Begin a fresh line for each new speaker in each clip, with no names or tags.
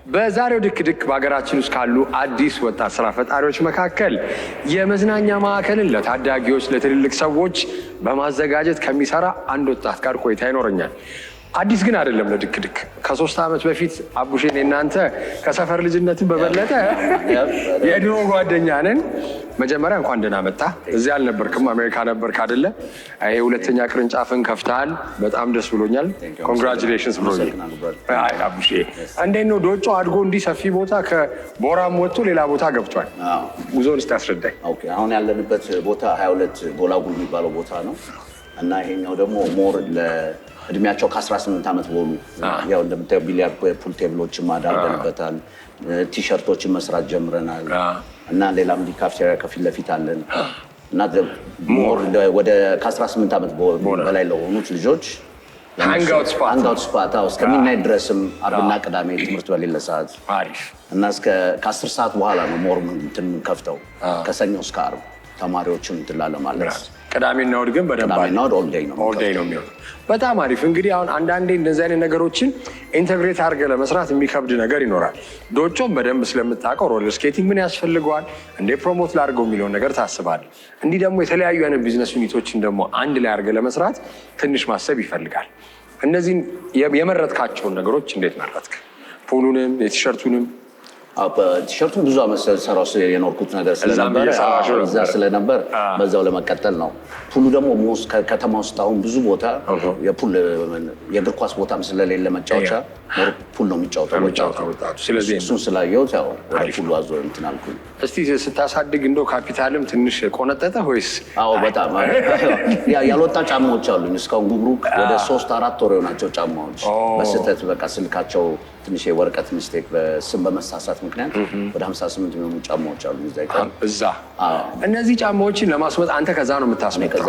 በዛሬው ድክ በሀገራችን ውስጥ ካሉ አዲስ ወጣት ስራ ፈጣሪዎች መካከል የመዝናኛ ማዕከልን ለታዳጊዎች ለትልልቅ ሰዎች በማዘጋጀት ከሚሰራ አንድ ወጣት ጋር ቆይታ ይኖረኛል። አዲስ ግን አይደለም ለድክ ከ3 ዓመት በፊት አቡሼን እናንተ ከሰፈር ልጅነትን በበለጠ የድሮ ጓደኛ ነን። መጀመሪያ እንኳን ደህና መጣ። እዚህ አልነበርክም፣ አሜሪካ ነበርክ አይደለ? ይሄ ሁለተኛ ቅርንጫፍን ከፍተሃል። በጣም ደስ ብሎኛል። ኮንግራቹሌሽንስ ብሮዬ። አይ አቡሼ እንዴት ነው ዶጮ አድጎ እንዲህ ሰፊ ቦታ ከቦራም ወጥቶ ሌላ ቦታ ገብቷል? ጉዞውን እስቲ አስረዳኝ።
ኦኬ፣ አሁን ያለንበት ቦታ 22 ጎላጉል የሚባለው ቦታ ነው እና ይሄኛው ደግሞ ሞር እድሜያቸው ከ18 ዓመት በሆኑ ያው እንደምታየው ቢሊያርድ ፑል ቴብሎችን ማዳርገንበታል። ቲሸርቶችን መስራት ጀምረናል እና ሌላም ካፍቴሪያ ከፊት ለፊት አለን እና ሞር ወደ ከ18 ዓመት በላይ ለሆኑት ልጆች ሃንጋውት ስፓት እስከሚናይ ድረስም አርብና ቅዳሜ ትምህርት በሌለ ሰዓት እና እስከ ከ10 ሰዓት በኋላ ነው ሞር እንትን ከፍተው ከሰኞ እስከ ዓርብ ተማሪዎችን እንትላለ ማለት
ቅዳሜና እሑድ ግን በደንብ
ኦል ዴይ ነው
የሚሆነው። በጣም አሪፍ። እንግዲህ አሁን አንዳንዴ እንደዚህ አይነት ነገሮችን ኢንተግሬት አድርገህ ለመስራት የሚከብድ ነገር ይኖራል። ዶጮም በደንብ ስለምታውቀው ሮለር ስኬቲንግ ምን ያስፈልገዋል፣ እንዴ ፕሮሞት ላድርገው የሚለውን ነገር ታስባለህ። እንዲህ ደግሞ የተለያዩ አይነት ቢዝነስ ዩኒቶችን ደግሞ አንድ ላይ አድርገህ ለመስራት ትንሽ ማሰብ ይፈልጋል። እነዚህን የመረጥካቸውን ነገሮች እንዴት መረጥክ? ፑሉንም የቲሸርቱንም?
ቲሸርቱን ብዙ ዓመት ሰራው የኖርኩት ነገር ስለነበር በዛው ለመቀጠል ነው። ፑሉ ደግሞ ከተማ ውስጥ አሁን ብዙ ቦታ የፑል የእግር ኳስ ቦታም ስለሌለ መጫወቻ ፑል ነው የሚጫወተው።
ስለዚህ
እሱን ስላየሁት ያው ወደ ፑሉ አዞ እንትን አልኩኝ።
እስቲ ስታሳድግ እንደው ካፒታልም ትንሽ ቆነጠጠ ወይስ?
አዎ በጣም ያልወጣ ጫማዎች አሉኝ እስካሁን ጉምሩክ ወደ 3-4 ወር የሆናቸው ጫማዎች በስህተት በቃ ስልካቸው ትንሽ የወረቀት ሚስቴክ በስም በመሳሳት ምክንያት ወደ 58 የሚሆኑ ጫማዎች አሉ
እዛ። እነዚህ ጫማዎችን ለማስመጣት አንተ ከዛ ነው የምታስመጣው?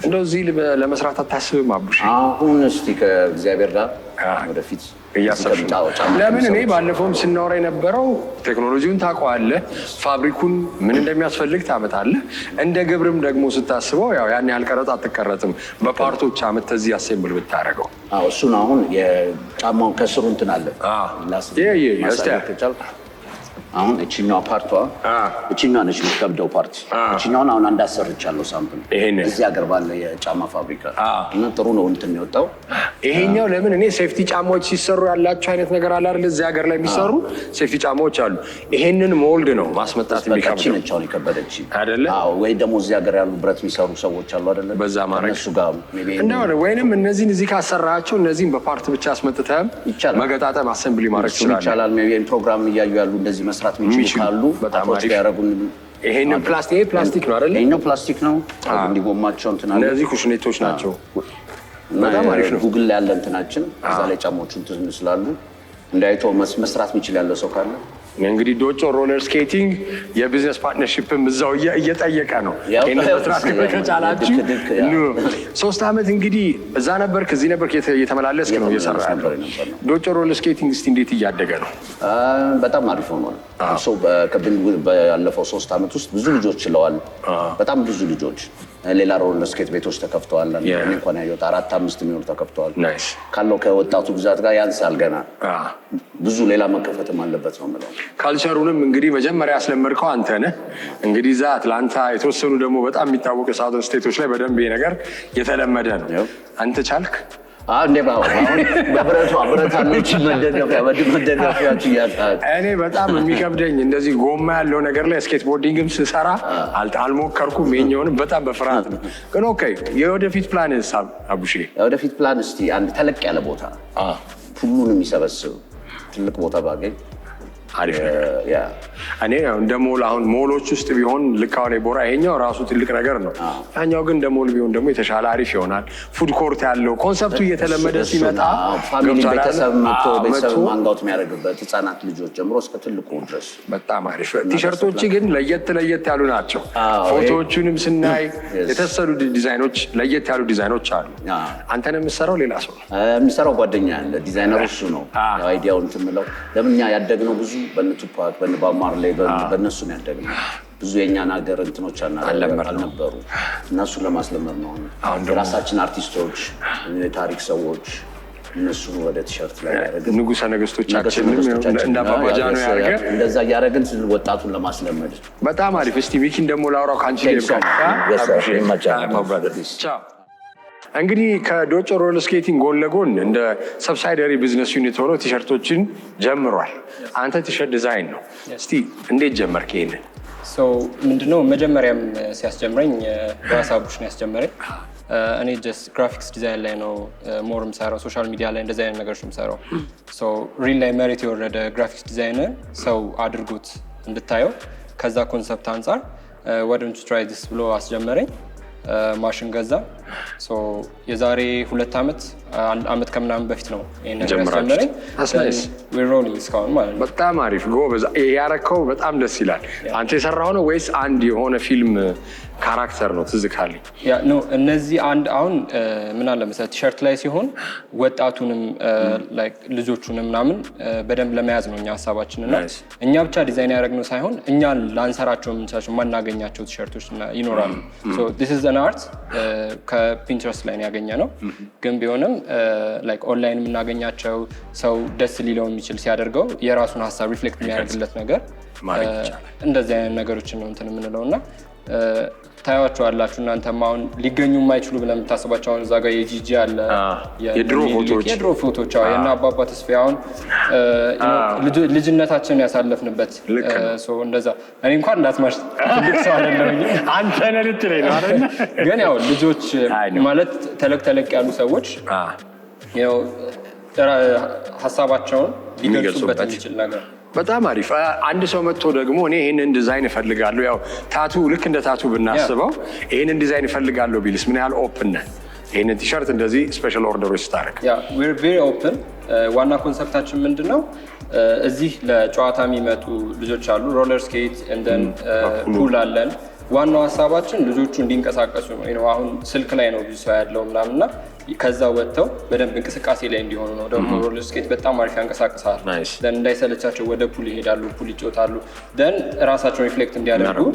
እንደው እዚህ ለመስራት አታስብም አቡሽ?
አሁን እስቲ ከእግዚአብሔር ጋር ወደፊት
እያሰብሽ ነው? ለምን እኔ ባለፈውም ስናወራ የነበረው ቴክኖሎጂውን ታውቀዋለህ፣ ፋብሪኩን ምን እንደሚያስፈልግ ታመጣለህ። እንደ ግብርም ደግሞ ስታስበው ያው ያን ያህል ቀረጥ አትቀረጥም። በፓርቶች አመት እዚህ አሴምብል ብታደርገው።
እሱን አሁን የጫማውን ከስሩ እንትን አለ አሁን እቺኛዋ ፓርቷ እቺኛዋ ነች የምትከብደው ፓርት። እቺኛውን አሁን አንድ አሰርቻለሁ ሳምፕል እዚህ ሀገር ባለ የጫማ ፋብሪካ እና ጥሩ ነው እንትን የወጣው።
ይሄኛው ለምን እኔ ሴፍቲ ጫማዎች ሲሰሩ ያላቸው አይነት ነገር አለ አይደል? እዚህ ሀገር ላይ የሚሰሩ ሴፍቲ ጫማዎች አሉ። ይሄንን ሞልድ ነው ማስመጣት የሚከብደው።
ነች አሁን የከበደች
አይደለ?
ወይ ደግሞ እዚህ ሀገር ያሉ ብረት የሚሰሩ ሰዎች አሉ አይደለ?
በዛ ማድረግ
እሱ ጋር
እንደሆነ ወይንም እነዚህን እዚህ ካሰራቸው እነዚህን በፓርት ብቻ አስመጥተህም መገጣጠም አሰምብሊ ማድረግ
ይችላል። ፕሮግራም እያዩ ያሉ እንደዚህ መስራት የሚችሉ ካሉ
በጣም አሪፍ
ያደረጉን።
ይሄንን ፕላስቲክ ነው አይደል?
ይሄኛው ፕላስቲክ ነው። እንዲጎማቸው እንትን አለ።
እነዚህ ኩሽኔቶች ናቸው። በጣም አሪፍ ነው።
ጉግል ላይ ያለ እንትናችን እዛ ላይ ጫማዎቹ እንትን ስላሉ እንዳይቶ መስራት የሚችል ያለ ሰው ካለ
እንግዲህ ዶጮ ሮለር ስኬቲንግ የቢዝነስ ፓርትነርሺፕም እዛው እየጠየቀ ነው። መስራት ከቻላችሁ 3 ዓመት እንግዲህ እዛ ነበርክ እዚህ ነበርክ እየተመላለስክ ነው እየሰራ ያለው ዶጮ ሮለር ስኬቲንግ። እስቲ እንዴት እያደገ ነው?
በጣም አሪፍ ሆኗል። ባለፈው 3 ዓመት ውስጥ ብዙ ልጆች ችለዋል። በጣም ብዙ ልጆች ሌላ ሮለር ስኬት ቤቶች ተከፍተዋል። እኔ እንኳን ያየሁት 4-5 የሚሆኑ ተከፍተዋል። ካለው ከወጣቱ ብዛት ጋር ያንሳል ገና ብዙ ሌላ መከፈትም አለበት ነው የምለው።
ካልቸሩንም እንግዲህ መጀመሪያ ያስለመድከው አንተ ነህ። እንግዲህ እዛ አትላንታ የተወሰኑ ደግሞ በጣም የሚታወቁ ሳውዘርን ስቴቶች ላይ በደንብ ይሄ ነገር የተለመደ ነው። አንተ ቻልክ?
ብረት አለች መደገፊያች እያጣት።
እኔ በጣም የሚከብደኝ እንደዚህ ጎማ ያለው ነገር ላይ ስኬት ቦርዲንግም ስሰራ አልሞከርኩም። የኛውንም በጣም በፍርሃት ነው። ግን ኦኬ፣ የወደፊት ፕላን አቡሼ?
የወደፊት ፕላን እስቲ አንድ ተለቅ ያለ ቦታ ሁሉንም የሚሰበስብ ትልቅ ቦታ ባገኝ
አሪፍ ነገር። እኔ እንደ ሞል አሁን ሞሎች ውስጥ ቢሆን ልክ አሁን ቦራ ይሄኛው ራሱ ትልቅ ነገር ነው። ያኛው ግን እንደ ሞል ቢሆን ደግሞ የተሻለ አሪፍ ይሆናል። ፉድ ኮርት ያለው ኮንሰፕቱ እየተለመደ ሲመጣ
ቤተሰብ ማንጋውት የሚያደርግበት ህፃናት ልጆች ጀምሮ እስከ ትልቁ ድረስ
በጣም አሪፍ። ቲሸርቶች ግን ለየት ያሉ ናቸው። ፎቶዎቹንም ስናይ የተሰሉ ዲዛይኖች ለየት ያሉ ዲዛይኖች አሉ። አንተን የምትሰራው ሌላ ሰው ነው
የሚሰራው? ጓደኛ ያለ ዲዛይነሩ እሱ ነው አይዲያውን እንትን የምለው። ለምን እኛ ያደግነው ብዙ በነቱፓክ በነባማር ላይ በእነሱ ነው ያደግነው። ብዙ የእኛን ሀገር እንትኖች አልነበሩ። እነሱን ለማስለመድ ነው። የራሳችን አርቲስቶች፣ የታሪክ ሰዎች እነሱን ወደ ቲሸርት ላይ ያደረግን
ንጉሠ ነገሥቶቻችንም እንደ አባባጃ ነው ያደረገ
እንደዛ እያደረግን ወጣቱን ለማስለመድ።
በጣም አሪፍ። እስቲ ሚኪን ደግሞ ላውራው ከአንቺ እንግዲህ ከዶጮ ሮለር ስኬቲንግ ጎን ለጎን እንደ ሰብሳይደሪ ቢዝነስ ዩኒት ሆኖ ቲሸርቶችን ጀምሯል። አንተ ቲሸርት ዲዛይን ነው። እስቲ እንዴት ጀመርክ ይሄንን?
ምንድነው መጀመሪያም ሲያስጀምረኝ ራስ አቡሽ ነው ያስጀመረኝ። እኔ ጀስት ግራፊክስ ዲዛይን ላይ ነው ሞር የምሰራው፣ ሶሻል ሚዲያ ላይ እንደዚህ አይነት ነገሮች የምሰራው። ሪል ላይ መሬት የወረደ ግራፊክስ ዲዛይነር ሰው አድርጎት እንድታየው ከዛ ኮንሰፕት አንጻር why don't you try this ብሎ አስጀመረኝ። ማሽን ገዛ። የዛሬ 2 ዓመት ከምናምን በፊት ነው ይሄን ነገር ያስጀመረኝ። እስካሁን ማለት ነው።
በጣም አሪፍ ጎበዝ። ያረከው በጣም ደስ ይላል። አንተ የሰራው ነው ወይስ አንድ የሆነ ፊልም ካራክተር ነው? ትዝ ካለኝ
እነዚህ አሁን ምን አለ መሰለህ ቲሸርት ላይ ሲሆን ወጣቱንም ልጆቹንም ምናምን በደንብ ለመያዝ ነው እኛ ሀሳባችን እና እኛ ብቻ ዲዛይን ያደረግነው ሳይሆን እኛን ላንሰራቸው የምንችላቸው ማናገኛቸው ቲሸርቶች ይኖራሉ። this is an art ከፒንትረስት ላይ ያገኘ ነው። ግን ቢሆንም ኦንላይን የምናገኛቸው ሰው ደስ ሊለው የሚችል ሲያደርገው የራሱን ሀሳብ ሪፍሌክት የሚያደርግለት ነገር እንደዚህ አይነት ነገሮችን ነው እንትን የምንለው እና ታያቸዋላችሁ እናንተም አሁን ሊገኙ የማይችሉ ብለን የምታስባቸው አሁን እዛ ጋር የጂጂ አለ የድሮ ፎቶች የእነ አባባ ተስፋዬ አሁን ልጅነታችንን ያሳለፍንበት እንደዛ እኔ እንኳን እንዳትማሽ ትልቅ ሰው አይደለሁኝ
አንተ ነህ ልትለኝ ነው አይደል?
ግን ያው ልጆች ማለት ተለቅ ያሉ ሰዎች ያው ሀሳባቸውን ሊገልጹበት የሚችል ነገር
በጣም አሪፍ። አንድ ሰው መጥቶ ደግሞ እኔ ይሄንን ዲዛይን እፈልጋለሁ፣ ያው ታቱ ልክ እንደ ታቱ ብናስበው ይሄንን ዲዛይን እፈልጋለሁ ቢልስ ምን ያህል ኦፕን ነህ? ይሄንን ቲሸርት እንደዚህ ስፔሻል ኦርደሮች ስታደርግ?
we're very open። ዋና ኮንሰፕታችን ምንድነው? እዚህ ለጨዋታ የሚመጡ ልጆች አሉ፣ ሮለር ስኬት እንደን ፑል አለን። ዋናው ሀሳባችን ልጆቹ እንዲንቀሳቀሱ ነው። አሁን ስልክ ላይ ነው ብዙ ሰው ያለው ምናምንና ከዛ ወጥተው በደንብ እንቅስቃሴ ላይ እንዲሆኑ ነው። ደግሞ ሮለር ስኬት በጣም አሪፍ ያንቀሳቅሳል። እንዳይሰለቻቸው ወደ ፑል ይሄዳሉ፣ ፑል ይጫወታሉ። ደን ራሳቸውን ሪፍሌክት እንዲያደርጉ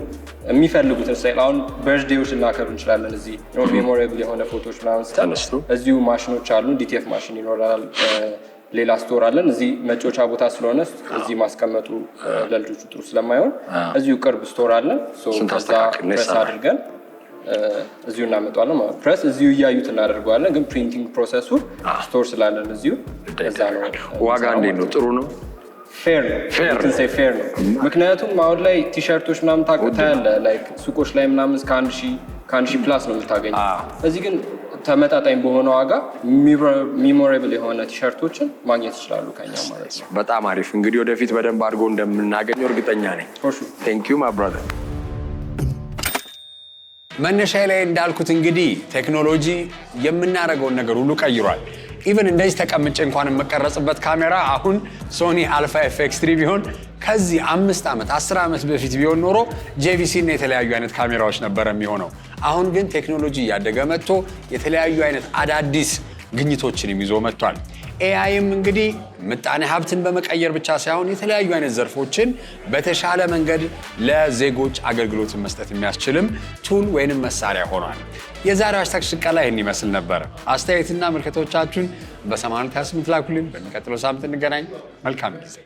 የሚፈልጉትን ስታይል አሁን በርዝዴዎች ልናከብር እንችላለን። እዚህ ሜሞሬብል የሆነ ፎቶች ምናምን ስተን እዚሁ ማሽኖች አሉ። ዲቲኤፍ ማሽን ይኖራል። ሌላ ስቶር አለን። እዚህ መጫወቻ ቦታ ስለሆነ እዚህ ማስቀመጡ ለልጆቹ ጥሩ ስለማይሆን እዚሁ ቅርብ ስቶር አለን። ከዛ ፕሬስ አድርገን እዚሁ እናመጣዋለን ማለት ፕሬስ እዚሁ እያዩት እናደርገዋለን። ግን ፕሪንቲንግ ፕሮሰሱ ስቶር ስላለን እዚሁ እዛ ነው።
ዋጋ እንዴት ነው? ጥሩ ነው?
ፌር ነው። ምክንያቱም አሁን ላይ ቲሸርቶች ምናምን ታያለህ ሱቆች ላይ ምናምን እስከ 1,000 ፕላስ ነው የምታገኘው። እዚህ ግን ተመጣጣኝ በሆነ ዋጋ ሜሞሬብል የሆነ ቲሸርቶችን ማግኘት ይችላሉ ከኛ ማለት ነው።
በጣም አሪፍ። እንግዲህ ወደፊት በደንብ አድርጎ እንደምናገኘው እርግጠኛ ነኝ። ቴንክ ዩ ማይ ብራዘር። መነሻዬ ላይ እንዳልኩት እንግዲህ ቴክኖሎጂ የምናደርገውን ነገር ሁሉ ቀይሯል። ኢቨን እንደዚህ ተቀምጬ እንኳን የምቀረጽበት ካሜራ አሁን ሶኒ አልፋ FX3 ቢሆን ከዚህ 5 ዓመት 10 ዓመት በፊት ቢሆን ኖሮ JVC እና የተለያዩ አይነት ካሜራዎች ነበር የሚሆነው። አሁን ግን ቴክኖሎጂ እያደገ መጥቶ የተለያዩ አይነት አዳዲስ ግኝቶችንም ይዞ መጥቷል። ኤአይም እንግዲህ ምጣኔ ሀብትን በመቀየር ብቻ ሳይሆን የተለያዩ አይነት ዘርፎችን በተሻለ መንገድ ለዜጎች አገልግሎትን መስጠት የሚያስችልም ቱል ወይንም መሳሪያ ሆኗል። የዛሬው ሃሽታግ ሽቀላ ይህን ይመስል ነበር። አስተያየትና ምልከቶቻችሁን በ8028 ላኩልን። በሚቀጥለው ሳምንት እንገናኝ። መልካም ጊዜ